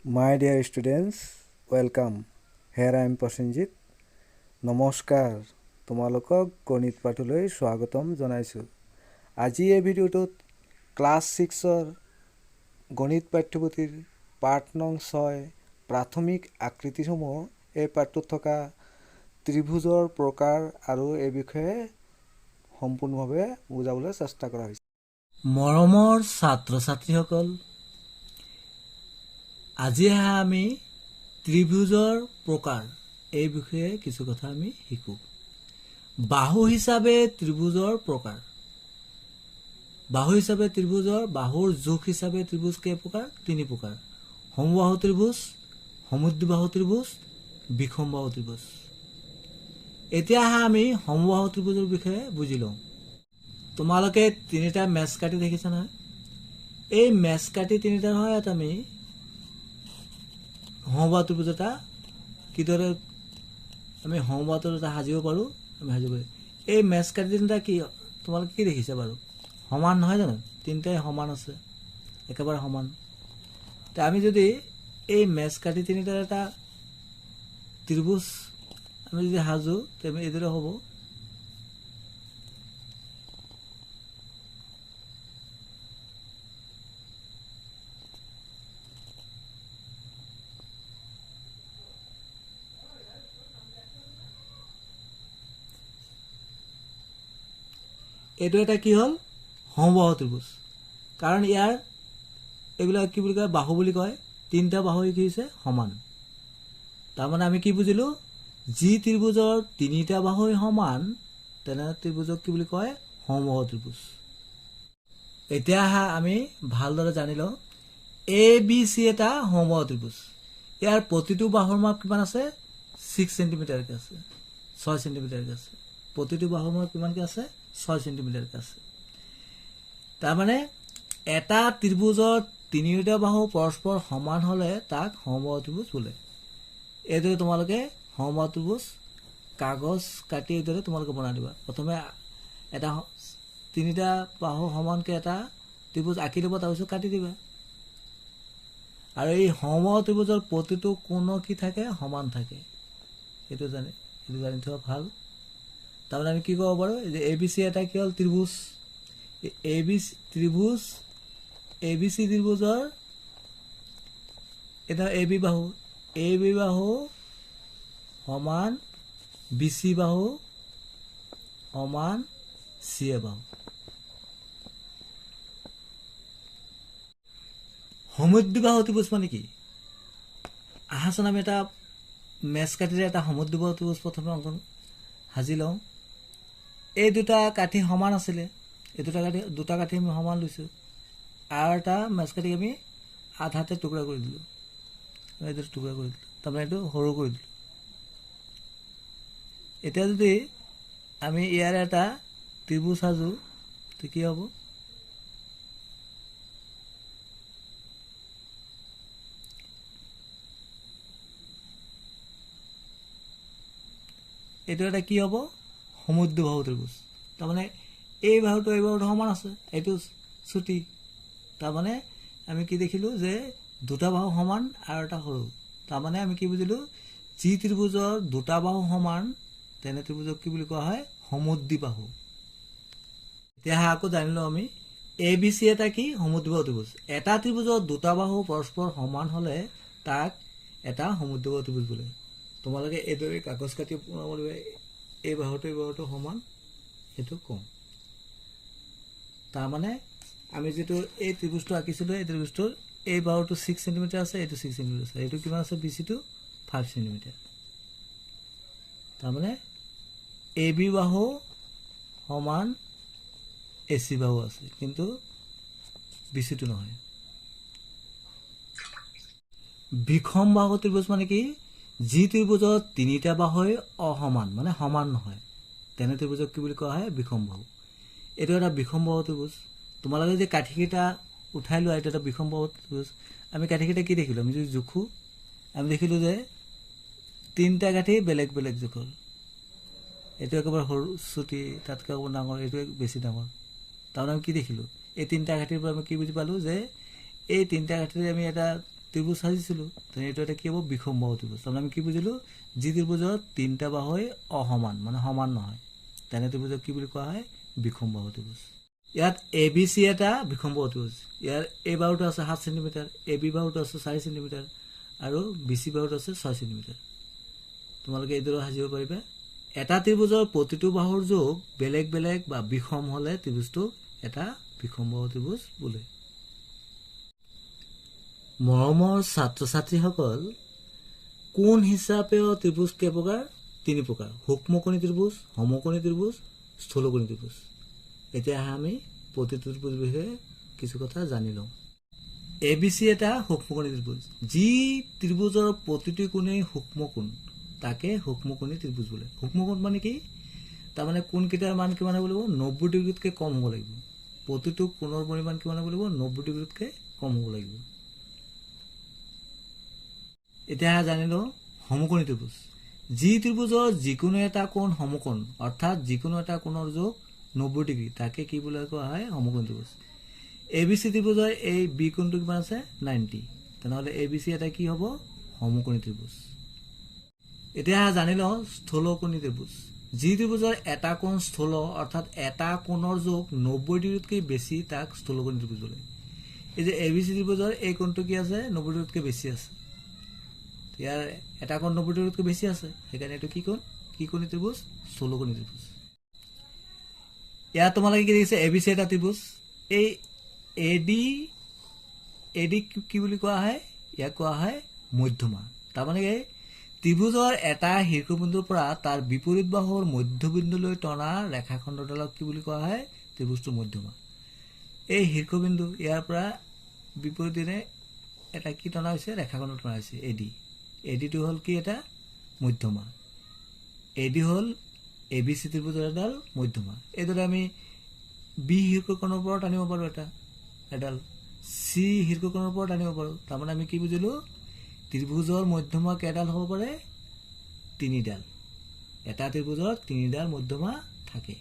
My dear students, welcome. Here I am Prasenjit. নমস্কাৰ তোমালোকক গণিত পাঠলৈ স্বাগতম জনাইছোঁ। আজি এই ভিডিঅ'টোত ক্লাছ 6ৰ গণিত পাঠ্যপুথিৰ পাঠ নং 6 প্ৰাথমিক আকৃতিসমূহ এই পাঠটোত থকা ত্ৰিভুজৰ প্ৰকাৰ আৰু এই বিষয়ে সম্পূৰ্ণভাৱে বুজাবলৈ চেষ্টা কৰা হৈছে। মৰমৰ ছাত্ৰ ছাত্ৰীসকল, আজি আমি ত্ৰিভুজৰ প্ৰকাৰ এই বিষয়ে কিছু কথা আমি শিকো। বাহু হিচাপে ত্ৰিভুজৰ প্ৰকাৰ। বাহুৰ জোখ হিচাপে ত্ৰিভুজ কেই প্ৰকাৰ? 3 প্ৰকাৰ। সমবাহু ত্ৰিভুজ, সমদ্বিবাহু ত্ৰিভুজ, বিষমবাহু ত্ৰিভুজ। এতিয়া আমি সমবাহু ত্ৰিভুজৰ বিষয়ে বুজি লওঁ। তোমালোকে 3টা মেছ কাটি দেখিছা নহয়? এই মেছ কাটি 3টাৰ সহায়ত আমি সমবাহু ত্ৰিভুজ এটা কিদৰে আমি সমবাহু ত্ৰিভুজ এটা সাজিব পাৰোঁ, আমি সাজিব পাৰোঁ। এই মেছ কাটি 3টা কি তোমালোকে কি দেখিছা বাৰু? সমান নহয় জানো? 3টাই সমান আছে, একেবাৰে সমান। তে আমি যদি এই মেছ কাটি 3টাৰ এটা ত্ৰিভুজ আমি যদি সাজোঁ, তেনে এইদৰে হ'ব। এইটো এটা কি হ'ল? সমবাহু ত্ৰিভুজ। কাৰণ ইয়াৰ এইবিলাক কি বুলি কয়? বাহু বুলি কয়। 3টা বাহু কি হৈছে? সমান। তাৰমানে আমি কি বুজিলোঁ? যি ত্ৰিভুজৰ 3টা বাহু সমান তেনে ত্ৰিভুজক কি বুলি কয়? সমবাহু ত্ৰিভুজ। এতিয়া আমি ভালদৰে জানি লওঁ। ABC এটা সমবাহু ত্ৰিভুজ। ইয়াৰ প্ৰতিটো বাহুৰ মাপ কিমান আছে? 6 চেণ্টিমিটাৰকৈ আছে, 6 চেণ্টিমিটাৰকৈ আছে। প্ৰতিটো বাহুৰ মাপ কিমানকৈ আছে? 6 চেণ্টিমিটাৰকৈ আছে। তাৰমানে এটা ত্ৰিভুজৰ 3টা বাহু পৰস্পৰ সমান হ'লে তাক সমবাহু ত্ৰিভুজ বোলে। এইদৰে তোমালোকে সমবাহু ত্ৰিভুজ কাগজ কাটি এইদৰে তোমালোকে বনাই দিবা। প্ৰথমে এটা 3টা বাহু সমানকৈ এটা ত্ৰিভুজ আঁকি দিব, তাৰপিছত কাটি দিবা। আৰু এই সমবাহু ত্ৰিভুজৰ প্ৰতিটো কোণ কি থাকে? সমান থাকে। এইটো জানি থোৱা ভাল। তাৰমানে আমি কি ক'ব পাৰোঁ যে ABC এটা কি হ'ল? ত্ৰিভুজ। ABC ত্ৰিভুজৰ এটা AB বাহু সমান BC বাহু সমান CA বাহু। সমদ্বিবাহু ত্ৰিভুজ মানে কি? আহাচোন আমি এটা মেছ কাঠিৰে এটা সমদ্বিবাহু ত্ৰিভুজ প্ৰথমে অংকন সাজি লওঁ। এই দুটা কাঠি সমান আছিলে, এই দুটা কাঠি আমি সমান লৈছোঁ। আৰু এটা মেছ কাঠি আমি আধাতে টুকুৰা কৰি দিলোঁ, এইটো টুকুৰা কৰি দিলোঁ। তাৰমানে এইটো সৰু কৰি দিলোঁ। এতিয়া যদি আমি ইয়াৰ এটা ত্ৰিভুজ সাজোঁ, তো কি হ'ব? এইটো এটা কি হ'ব? সমদ্বিবাহু ত্ৰিভুজ। তাৰমানে এই বাহুটো সমান আছে, এইটো চুটি। তাৰমানে আমি কি দেখিলোঁ যে দুটা বাহু সমান আৰু এটা সৰু। তাৰমানে আমি কি বুজিলোঁ? যি ত্ৰিভুজৰ দুটা বাহু সমান তেনে ত্ৰিভুজক কি বুলি কোৱা হয়? সমদ্বিবাহু। এতিয়া আকৌ জানিলোঁ আমি ABC এটা কি? সমদ্বিবাহু ত্ৰিভুজ। এটা ত্ৰিভুজৰ দুটা বাহু পৰস্পৰ সমান হ'লে তাক এটা সমদ্বিবাহু ত্ৰিভুজ বোলে। তোমালোকে এইদৰে কাগজ কাটি বনাব লাগিব। এই বাহুটো সমান, সেইটো কম। তাৰমানে আমি যিটো এই ত্ৰিভুজটো আঁকিছিলোঁ, এই ত্ৰিভুজটোৰ এই বাহুটো 6 চেণ্টিমিটাৰ আছে, এইটো 6 চেণ্টিমিটাৰ আছে। এইটো কিমান আছে? BCটো 5 চেণ্টিমিটাৰ। তাৰমানে AB বাহু সমান AC বাহু আছে, কিন্তু BCটো নহয়। বিষমবাহু ত্ৰিভুজ মানে কি? যি ত্ৰিভুজত 3টা বাহুই অসমান, মানে সমান নহয়, তেনে ত্ৰিভুজক কি বুলি কোৱা হয়? বিষমবাহু। এইটো এটা বিষমবাহু ত্ৰিভুজ। তোমালোকে যে কাঠিকেইটা উঠাই লোৱা, এইটো এটা বিষমবাহু ত্ৰিভুজ। আমি কাঠিকেইটা কি দেখিলোঁ? আমি যদি জোখোঁ, আমি দেখিলোঁ যে 3টা কাঠি বেলেগ বেলেগ জোখৰ। এইটো একেবাৰে সৰু চুটি, তাতকৈ অকণমান ডাঙৰ, এইটো বেছি ডাঙৰ। তাৰমানে আমি কি দেখিলোঁ? এই 3টা কাঠিৰ পৰা আমি কি বুজি পালোঁ যে এই 3টা কাঠিৰে আমি এটা ত্ৰিভুজ সাজিছিলোঁ তেনে এইটো এটা কি হ'ব বিষমবাহু ত্ৰিভুজ তাৰমানে আমি কি বুজিলোঁ যি ত্ৰিভুজৰ তিনিটা বাহুৱে অসমান মানে সমান নহয় তেনে ত্ৰিভুজক কি বুলি কোৱা হয় বিষমবাহু ত্ৰিভুজ ইয়াত এ বি চি এটা বিষমবাহু ত্ৰিভুজ ইয়াৰ এ বাহুটো আছে 7 সেন্টিমিটাৰ এ বি বাহুটো আছে 4 সেন্টিমিটাৰ আৰু বি চি বাহুটো আছে 6 সেন্টিমিটাৰ তোমালোকে এইদৰে সাজিব পাৰিবা এটা ত্ৰিভুজৰ প্ৰতিটো বাহুৰ যোগ বেলেগ বেলেগ বা বিষম হ'লে ত্ৰিভুজটো এটা বিষমবাহু ত্ৰিভুজ বোলে মৰমৰ ছাত্ৰ ছাত্ৰীসকল কোণ হিচাপেও ত্ৰিভুজ কেই প্ৰকাৰ তিনি প্ৰকাৰ সূক্ষ্মকোণী ত্ৰিভুজ সমকোণী ত্ৰিভুজ স্থূলকোণী ত্ৰিভুজ এতিয়া আমি প্ৰতিটো ত্ৰিভুজ বিষয়ে কিছু কথা জানি লওঁ এ বি চি এটা সূক্ষ্মকোণী ত্ৰিভুজ যি ত্ৰিভুজৰ প্ৰতিটো কোণেই সূক্ষ্মকোণ তাকে সূক্ষ্মকোণী ত্ৰিভুজ বোলে সূক্ষ্মকোণ মানে কি তাৰমানে কোণকেইটাৰ মান কিমান হ'ব লাগিব 90 ডিগ্ৰীতকৈ কম হ'ব লাগিব প্ৰতিটো কোণৰ পৰিমাণ কিমান হ'ব লাগিব 90 ডিগ্ৰীতকৈ কম হ'ব লাগিব এতিয়া জানিলো সমকোণী ত্ৰিভুজ যি ত্ৰিভুজৰ যিকোনো এটা কোণ সমকোণ অৰ্থাৎ যিকোনো এটা কোণৰ যোগ 90 ডিগ্ৰী তাকে কি বুলি কোৱা হয় সমকোণী ত্ৰিভুজ এ বি চি ত্ৰিভুজৰ এই বি কোণটো কিমান আছে 90 তেনেহ'লে এ বি চি এটা কি হ'ব সমকোণী ত্ৰিভুজ এতিয়া জানিলো স্থূলকোণী ত্ৰিভুজ যি ত্ৰিভুজৰ এটা কোণ স্থূল অৰ্থাৎ এটা কোণৰ যোগ 90 ডিগ্ৰীতকৈ বেছি তাক স্থূলকোণী ত্ৰিভুজ বোলে এই যে এ বি চি ত্ৰিভুজৰ এই কোণটো কি আছে 90 ডিগ্ৰীতকৈ বেছি আছে ইয়াৰ এটা কোণ 90 ডিগ্ৰীতকৈ বেছি আছে সেইকাৰণে এইটো কি কোণ কি কোণী ত্ৰিভুজ স্থূলকোণী ত্ৰিভুজ ইয়াত তোমালোকে কি দেখিছে এ বি চি এটা ত্ৰিভুজ এই এ ডি কি বুলি কোৱা হয় ইয়াক কোৱা হয় মধ্যমা তাৰমানে ত্ৰিভুজৰ এটা শীৰ্ষবিন্দুৰ পৰা তাৰ বিপৰীত বাহুৰ মধ্যবিন্দুলৈ টনা ৰেখাখণ্ডডালক কি বুলি কোৱা হয় ত্ৰিভুজটোৰ মধ্যমা এই শীৰ্ষবিন্দু ইয়াৰ পৰা বিপৰীত দিনে এটা কি টনা হৈছে ৰেখাখণ্ড টনা হৈছে এডিটো হ'ল কি এটা মধ্যমা এডি হ'ল এ বি চি ত্ৰিভুজৰ এডাল মধ্যমা এইদৰে আমি বি শীৰ্ষকোণৰ পৰা টানিব পাৰোঁ এডাল চি শীৰ্ষকোণৰ পৰা টানিব পাৰোঁ তাৰমানে আমি কি বুজিলোঁ ত্ৰিভুজৰ মধ্যমা কেইডাল হ'ব পাৰে তিনিডাল এটা ত্ৰিভুজৰ তিনিডাল মধ্যমা থাকে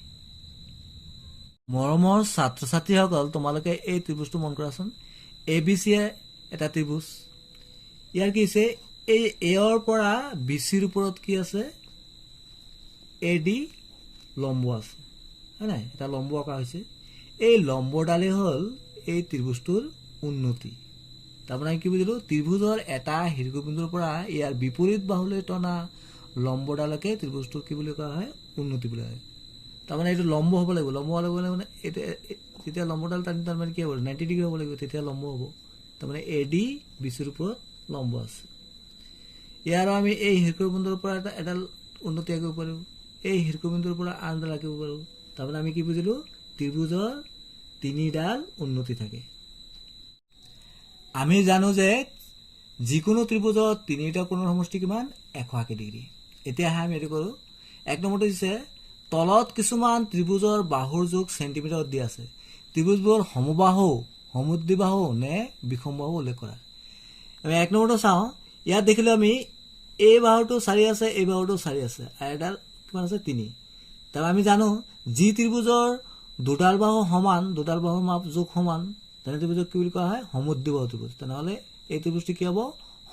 মৰমৰ ছাত্ৰ ছাত্ৰীসকল তোমালোকে এই ত্ৰিভুজটো মন কৰাচোন এ বি চি এটা ত্ৰিভুজ ইয়াৰ কি হৈছে এই এৰ পৰা বি চিৰ ওপৰত কি আছে এ ডি লম্ব আছে হয় নাই এটা লম্ব আঁকা হৈছে এই লম্বডালেই হ'ল এই ত্ৰিভুজটোৰ উন্নতি তাৰমানে কি বুজিলোঁ ত্ৰিভুজৰ এটা শীৰ্ষবিন্দুৰ পৰা ইয়াৰ বিপৰীত বাহুলৈ টনা লম্বডালকে ত্ৰিভুজটোৰ কি বুলি কোৱা হয় উন্নতি বুলি কয় তাৰমানে এইটো লম্ব হ'ব লাগিব মানে এইটো যেতিয়া লম্বডাল টানি তাৰমানে কি হ'ব 90 ডিগ্ৰী হ'ব লাগিব তেতিয়া লম্ব হ'ব তাৰমানে এ ডি বি চিৰ ওপৰত লম্ব আছে ইয়াৰ আমি এই শীৰ্ষবিন্দুৰ পৰা এডাল উন্নতি আঁকিব পাৰোঁ এই শীৰ্ষবিন্দুৰ পৰা আন এডাল আঁকিব পাৰোঁ তাৰমানে আমি কি বুজিলোঁ ত্ৰিভুজৰ তিনিডাল উন্নতি থাকে আমি জানো যে যিকোনো ত্ৰিভুজৰ তিনিটা কোণৰ সমষ্টি কিমান 180 ডিগ্ৰী এতিয়া আমি এইটো কৰোঁ এক নম্বৰটো দিছে তলত কিছুমান ত্ৰিভুজৰ বাহুৰ যোগ চেণ্টিমিটাৰত দিয়া আছে ত্ৰিভুজবোৰ সমবাহু সমদ্বিবাহু নে বিষমবাহু উল্লেখ কৰা আমি এক নম্বৰটো চাওঁ ইয়াত দেখিলোঁ আমি এই বাহুটো 4 আছে এই বাহুটো 4 আছে আৰু এডাল কিমান আছে 3 তাৰ আমি জানো যি ত্ৰিভুজৰ দুডাল বাহু সমান দুডাল বাহুৰ মাপ যোগ সমান তেনে ত্ৰিভুজক কি বুলি কোৱা হয় সমদ্বিবাহু ত্ৰিভুজ তেনেহ'লে এই ত্ৰিভুজটো কি হ'ব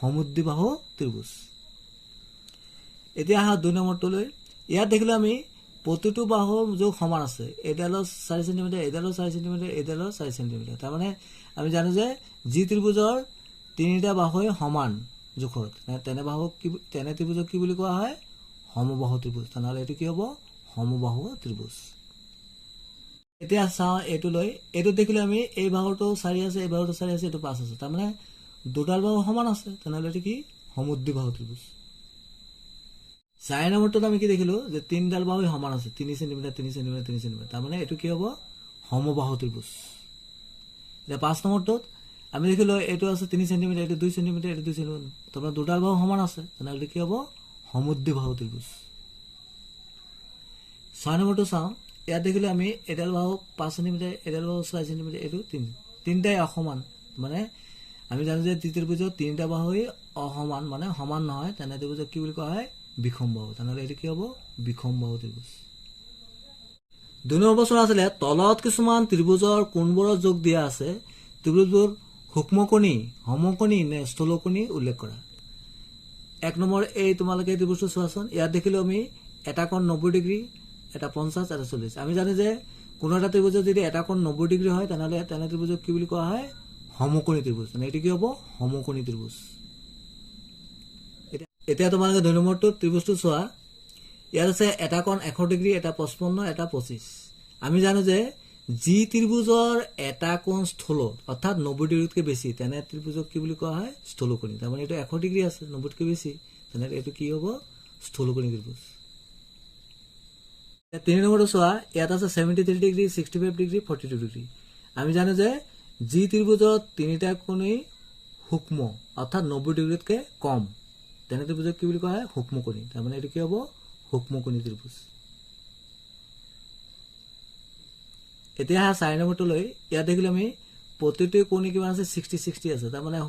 সমদ্বিবাহু ত্ৰিভুজ এতিয়া আহা 2 নম্বৰটোলৈ ইয়াত দেখিলোঁ আমি প্ৰতিটো বাহুৰ যোগ সমান আছে এডালৰ 4 সেন্টিমিটাৰ এডালৰ 4 সেন্টিমিটাৰ এডালৰ 4 সেন্টিমিটাৰ তাৰমানে আমি জানো যে যি ত্ৰিভুজৰ তিনিটা বাহুৱে সমান জোখত তেনে ত্ৰিভুজক কি বুলি কোৱা হয় সমবাহু ত্ৰিভুজ তেনেহ'লে এইটো কি হ'ব সমবাহু ত্ৰিভুজ এতিয়া চাওঁ এইটোলৈ এইটো দেখিলোঁ আমি এই বাহুটো 4 আছে এই বাহুটো 4 আছে এইটো 5 আছে তাৰমানে দুডাল বাহু সমান আছে তেনেহ'লে এইটো কি সমদ্বিবাহু ত্ৰিভুজ 4 নম্বৰটোত আমি কি দেখিলোঁ যে তিনিডাল বাহু সমান আছে 3 সেন্টিমিটাৰ 3 সেন্টিমিটাৰ 3 সেন্টিমিটাৰ তাৰমানে এইটো কি হ'ব সমবাহু ত্ৰিভুজ এতিয়া 5 নম্বৰটোত আমি দেখিলোঁ এইটো আছে 3 সেন্টিমিটাৰ এইটো 2 সেন্টিমিটাৰ এইটো 2 সেন্টিমিটাৰ তাৰমানে দুডাল বাহু সমান আছে তেনেহ'লে কি হ'ব সমদ্বিবাহু ত্ৰিভুজ 6 নম্বৰটো চাওঁ ইয়াত দেখিলোঁ আমি এডাল বাহু 5 সেন্টিমিটাৰ এডাল বাহু 4 সেন্টিমিটাৰ এইটো তিনিটাই অসমান মানে আমি জানো যে ত্ৰিভুজৰ তিনিটা বাহুৱে অসমান মানে সমান নহয় তেনে ত্ৰিভুজক কি বুলি কোৱা হয় বিষমবাহু তেনেহ'লে এইটো কি হ'ব বিষমবাহু ত্ৰিভুজ 2 নম্বৰ প্ৰশ্ন আছিলে তলত কিছুমান ত্ৰিভুজৰ কোণবোৰৰ যোগ দিয়া আছে ত্ৰিভুজবোৰ সূক্ষ্মকণি, সমকণি নে স্থূলকণি উল্লেখ কৰা। 1 নম্বৰ এই তোমালোকে এইটো বস্তু চোৱাচোন। ইয়াত দেখিলোঁ আমি এটা কোণ 90 ডিগ্ৰী, এটা 50, এটা 40। আমি জানো যে কোনো এটা ত্ৰিভুজত যদি এটা কোণ 90 ডিগ্ৰী হয় তেনেহ'লে তেনে ত্ৰিভুজক কি বুলি কোৱা হয়? সমকোণী ত্ৰিভুজ। মানে এইটো কি হ'ব? সমকোণী ত্ৰিভুজ। এতিয়া তোমালোকে 2 নম্বৰটো ত্ৰিভুজটো চোৱা। ইয়াত আছে এটা কোণ 100 ডিগ্ৰী, এটা 55, এটা 25। আমি জানো যে যি ত্ৰিভুজৰ এটা কোণ স্থূল অৰ্থাৎ 90 ডিগ্ৰীতকৈ বেছি তেনে ত্ৰিভুজক কি বুলি কোৱা হয়? স্থূলকোণী। তাৰমানে এইটো 100 ডিগ্ৰী আছে, 90তকৈ বেছি, তেনেহ'লে এইটো কি হ'ব? স্থূলকোণী ত্ৰিভুজ। 3 নম্বৰটো চোৱা। ইয়াত আছে 73 ডিগ্ৰী, 65 ডিগ্ৰী, 42 ডিগ্ৰী। আমি জানো যে যি ত্ৰিভুজত তিনিটা কোণেই সূক্ষ্ম অৰ্থাৎ 90 ডিগ্ৰীতকৈ কম তেনে ত্ৰিভুজক কি বুলি কোৱা হয়? সূক্ষ্মকোণী। তাৰমানে এইটো কি হ'ব? সূক্ষ্মকোণী ত্ৰিভুজ। এতিয়া 4 নম্বৰটোলৈ। ইয়াত দেখিলোঁ আমি প্ৰতিটো কোণী কিমান আছে? 60 আছে। তাৰমানে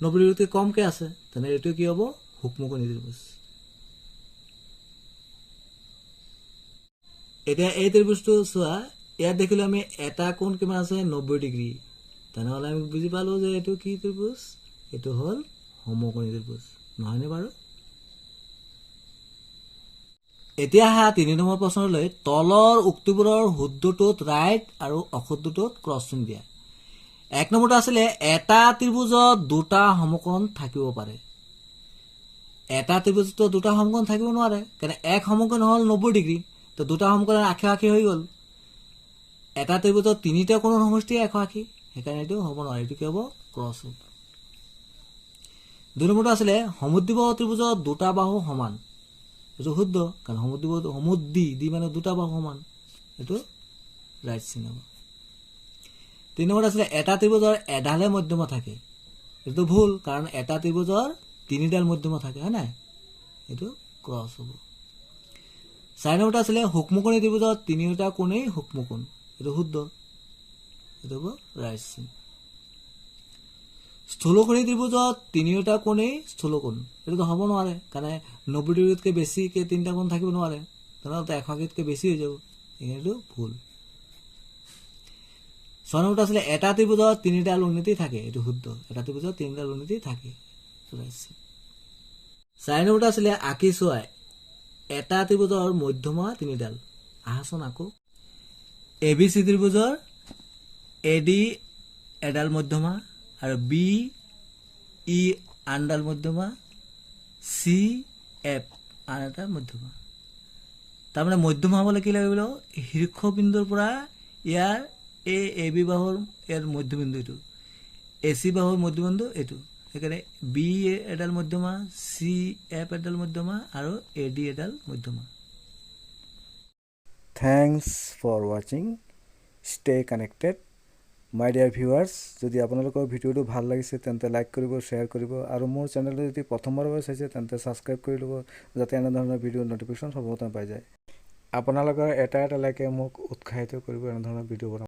90 ডিগ্ৰীতকৈ কমকৈ আছে, তেনে এইটো কি হ'ব? সূক্ষ্মকোণী ত্ৰিভুজ। এতিয়া এই ত্ৰিভুজটো চোৱা। ইয়াত দেখিলোঁ আমি এটা কোণ কিমান আছে? 90 ডিগ্ৰী। তেনেহ'লে আমি বুজি পালোঁ যে এইটো কি ত্ৰিভুজ? এইটো হ'ল সমকোণী ত্ৰিভুজ, নহয়নে বাৰু? এতিয়া 3 নম্বৰ প্ৰশ্নলৈ। তলৰ উক্তিবোৰৰ শুদ্ধটোত ৰাইট আৰু অশুদ্ধটোত ক্ৰছ চিন দিয়া। 1 নম্বৰটো আছিলে এটা ত্ৰিভুজত দুটা সমকোণ থাকিব পাৰে। এটা ত্ৰিভুজতো দুটা সমকোণ থাকিব নোৱাৰে, কাৰণ এক সমকোণ হ'ল 90 ডিগ্ৰী, তো দুটা সমকোণৰ আশে আশে হৈ গ'ল। এটা ত্ৰিভুজত তিনিটা কোণৰ সমষ্টি 180, সেইকাৰণে এইটো হ'ব নোৱাৰে, এইটো কি হ'ব? ক্ৰছ হ'ব। 2 নম্বৰটো আছিলে সমদ্বিবাহু ত্ৰিভুজত দুটা বাহু সমান। এইটো শুদ্ধ, কাৰণ সমদ্বি মানে দুটা বাহু সমান, এইটো ৰাইট চিন হ'ব। 3 নম্বৰত আছিলে এটা ত্ৰিভুজৰ এডালহে মধ্যমা থাকে। এইটো ভুল, কাৰণ এটা ত্ৰিভুজৰ তিনিডাল মধ্যমা থাকে, হয় নাই? এইটো ক্ৰছ হ'ব। 4 নম্বৰটো আছিলে সূক্ষ্মকোণী ত্ৰিভুজত তিনিওটা কোণেই সূক্ষ্মকোণ। এইটো শুদ্ধ, এইটো হ'ব ৰাইট চিন। স্থূলকোণী ত্ৰিভুজত তিনিওটা কোণেই স্থূলকোণ। এইটোতো হ'ব নোৱাৰে, কাৰণ 90 ডিগ্ৰীতকৈ বেছিকৈ তিনিটা কোণ থাকিব নোৱাৰে, তেনেহ'লে 180তকৈ বেছি হৈ যাব, এইটো ভুল। 6 নম্বৰটো আছিলে এটা ত্ৰিভুজত তিনিডাল উন্নতি থাকে। এইটো শুদ্ধ, এটা ত্ৰিভুজত তিনিডাল উন্নতি থাকে। 4 নম্বৰটো আছিলে আঁকি চোৱাই এটা ত্ৰিভুজৰ মধ্যমা তিনিডাল। আহাচোন আকৌ। ABC ত্ৰিভুজৰ AD এডাল মধ্যমা আৰু BE আনডাল মধ্যমা, CF আন এটা মধ্যমা। তাৰমানে মধ্যমা হ'বলৈ কি লাগিব? শীৰ্ষবিন্দুৰ পৰা ইয়াৰ এই AB বাহুৰ ইয়াৰ মধ্যবিন্দু এইটো, AC বাহুৰ মধ্যবিন্দু এইটো, সেইকাৰণে BE এডাল মধ্যমা, CF এডাল মধ্যমা আৰু AD এডাল মধ্যমা। থ্যাংকস ফৰ ৱাচিং। ষ্টে কানেক্টেড মাই ডিয়াৰ ভিউৱাৰ্ছ। যদি আপোনালোকৰ ভিডিঅ'টো ভাল লাগিছে তেন্তে লাইক কৰিব, শ্বেয়াৰ কৰিব, আৰু মোৰ চেনেলটো যদি প্ৰথমবাৰৰ বাবে চাইছে তেন্তে ছাবস্ক্ৰাইব কৰি ল'ব, যাতে এনেধৰণৰ ভিডিঅ'ৰ ন'টিফিকেশ্যন সৰ্বপ্ৰথমে পাই যায়। আপোনালোকৰ এটা লাইকে মোক উৎসাহিত কৰিব এনেধৰণৰ ভিডিঅ' বনাবলৈ।